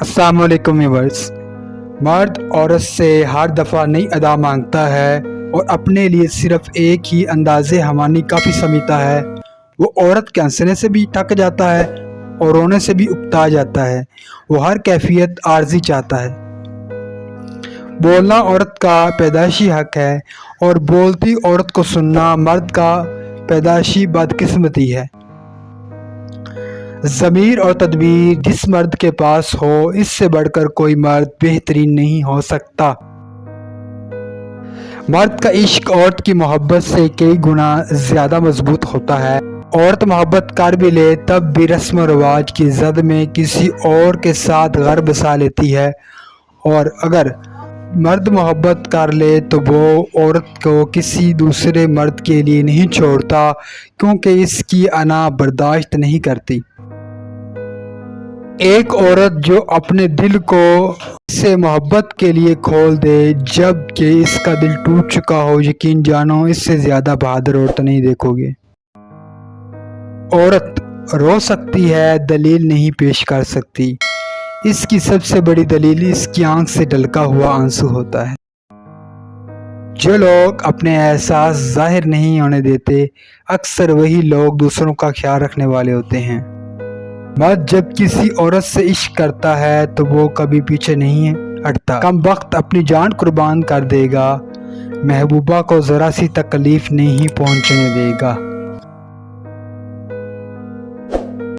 السلام علیکم ویورز۔ مرد عورت سے ہر دفعہ نئی ادا مانگتا ہے اور اپنے لیے صرف ایک ہی انداز حیوانی کافی سمجھتا ہے۔ وہ عورت کے ہنسنے سے بھی تھک جاتا ہے اور رونے سے بھی اکتا جاتا ہے۔ وہ ہر کیفیت عارضی چاہتا ہے۔ بولنا عورت کا پیدائشی حق ہے اور بولتی عورت کو سننا مرد کا پیدائشی بدقسمتی ہے۔ ضمیر اور تدبیر جس مرد کے پاس ہو، اس سے بڑھ کر کوئی مرد بہترین نہیں ہو سکتا۔ مرد کا عشق عورت کی محبت سے کئی گنا زیادہ مضبوط ہوتا ہے۔ عورت محبت کر بھی لے تب بھی رسم و رواج کی زد میں کسی اور کے ساتھ گھر بسا لیتی ہے، اور اگر مرد محبت کر لے تو وہ عورت کو کسی دوسرے مرد کے لیے نہیں چھوڑتا، کیونکہ اس کی انا برداشت نہیں کرتی۔ ایک عورت جو اپنے دل کو اسے محبت کے لیے کھول دے جب کہ اس کا دل ٹوٹ چکا ہو، یقین جانو اس سے زیادہ بہادر عورت نہیں دیکھو گے۔ عورت رو سکتی ہے، دلیل نہیں پیش کر سکتی۔ اس کی سب سے بڑی دلیل اس کی آنکھ سے ڈھلکا ہوا آنسو ہوتا ہے۔ جو لوگ اپنے احساس ظاہر نہیں ہونے دیتے، اکثر وہی لوگ دوسروں کا خیال رکھنے والے ہوتے ہیں۔ مرد جب کسی عورت سے عشق کرتا ہے تو وہ کبھی پیچھے نہیں ہٹتا۔ کم وقت اپنی جان قربان کر دے گا، محبوبہ کو ذرا سی تکلیف نہیں پہنچنے دے گا۔